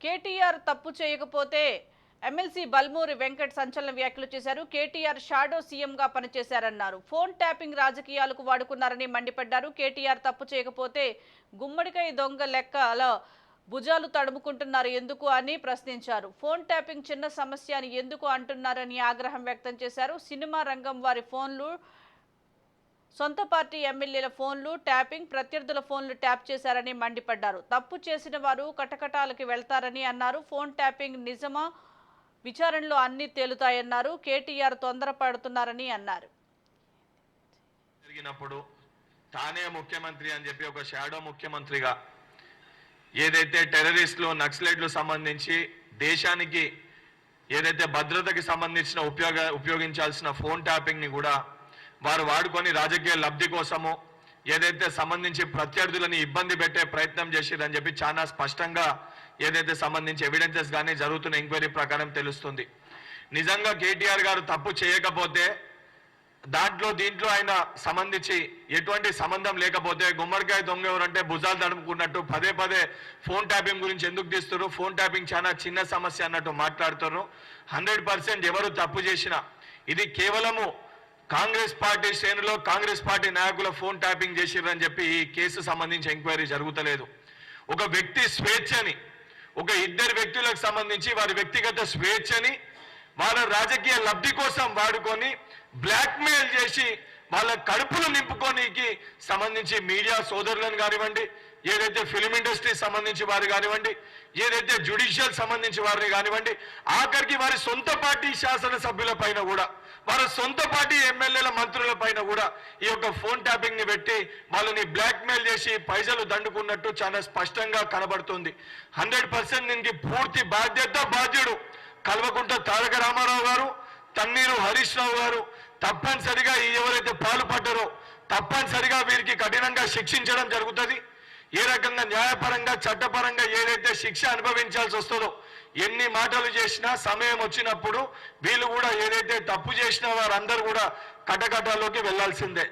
కేటీఆర్ తప్పు చేయకపోతే ఎమ్మెల్సీ బల్మూరి వెంకట్ సంచలన వ్యాఖ్యలు చేశారు. కేటీఆర్ షాడో సీఎంగా పనిచేశారన్నారు. ఫోన్ ట్యాపింగ్ రాజకీయాలకు వాడుకున్నారని మండిపడ్డారు. కేటీఆర్ తప్పు చేయకపోతే గుమ్మడికాయ దొంగ లెక్కల భుజాలు తడుముకుంటున్నారు ఎందుకు అని ప్రశ్నించారు. ఫోన్ ట్యాపింగ్ చిన్న సమస్య అని ఎందుకు అంటున్నారని ఆగ్రహం వ్యక్తం చేశారు. సినిమా రంగం వారి ఫోన్లు, సొంత పార్టీ ఎమ్మెల్యేల ఫోన్లు ట్యాపింగ్, ప్రత్యర్థుల ఫోన్లు ట్యాప్ చేశారని మండిపడ్డారు. తప్పు చేసిన వారు కటకటాలకి వెళ్తారని అన్నారు. ఫోన్ ట్యాపింగ్ నిజమా, విచారణలో అన్ని తేలుతాయన్నారు. కేటీఆర్ తొందరపడుతున్నారని అన్నారు. జరిగినప్పుడు తానే ముఖ్యమంత్రి అని చెప్పి ఒక షాడో ముఖ్యమంత్రిగా ఏదైతే టెర్రరిస్టులు, నక్సలైట్లు సంబంధించి దేశానికి ఏదైతే భద్రతకి సంబంధించిన ఉపయోగించాల్సిన ఫోన్ ట్యాపింగ్ ని కూడా వారు వాడుకొని రాజకీయ లబ్ధి కోసము ఏదైతే సంబంధించి ప్రత్యర్థులని ఇబ్బంది పెట్టే ప్రయత్నం చేసిరని చెప్పి చాలా స్పష్టంగా ఏదైతే సంబంధించి ఎవిడెన్సెస్ కానీ జరుగుతున్న ఎంక్వైరీ ప్రకారం తెలుస్తుంది. నిజంగా కేటీఆర్ గారు తప్పు చేయకపోతే దీంట్లో ఆయన సంబంధించి ఎటువంటి సంబంధం లేకపోతే గుమ్మడికాయ దొంగ ఎవరంటే భుజాలు తడుముకున్నట్టు పదే పదే ఫోన్ ట్యాపింగ్ గురించి ఎందుకు తీస్తున్నారు, ఫోన్ ట్యాపింగ్ చాలా చిన్న సమస్య అన్నట్టు మాట్లాడుతున్నారు. 100% ఎవరు తప్పు చేసినా ఇది కేవలము కాంగ్రెస్ పార్టీ శ్రేణులో కాంగ్రెస్ పార్టీ నాయకుల ఫోన్ ట్యాపింగ్ చేసిరని చెప్పి ఈ కేసు సంబంధించి ఎంక్వైరీ జరుగుతలేదు. ఒక వ్యక్తి స్వేచ్ఛని, ఒక ఇద్దరు వ్యక్తులకు సంబంధించి వారి వ్యక్తిగత స్వేచ్ఛని వాళ్ళ రాజకీయ లబ్ధి కోసం వాడుకొని బ్లాక్మెయిల్ చేసి వాళ్ళ కడుపులు నింపుకోనికి సంబంధించి మీడియా సోదరులను కానివ్వండి, ఏదైతే ఫిలిం ఇండస్ట్రీ సంబంధించి వారు కానివ్వండి, ఏదైతే జ్యుడిషియల్ సంబంధించి వారిని కానివ్వండి, ఆఖరికి వారి సొంత పార్టీ శాసనసభ్యుల పైన కూడా, వారి సొంత పార్టీ ఎమ్మెల్యేల మంత్రుల పైన కూడా ఈ యొక్క ఫోన్ ట్యాపింగ్ ని పెట్టి వాళ్ళని బ్లాక్మెయిల్ చేసి పైసలు దండుకున్నట్టు చాలా స్పష్టంగా కనబడుతుంది. 100% దీనికి పూర్తి బాధ్యుడు కల్వకుంట్ల తారక రామారావు గారు, తన్నీరు హరీష్ రావు గారు. తప్పనిసరిగా ఎవరైతే పాల్పడ్డారో తప్పనిసరిగా వీరికి కఠినంగా శిక్షించడం జరుగుతుంది. ఏ రకంగా న్యాయపరంగా చట్టపరంగా ఏదైతే శిక్ష అనుభవించాల్సి వస్తుందో, ఎన్ని మాటలు చేసినా సమయం వచ్చినప్పుడు వీళ్ళు కూడా ఏదైతే తప్పు చేసినా వారందరూ కూడా కటకటాల్లోకి వెళ్లాల్సిందే.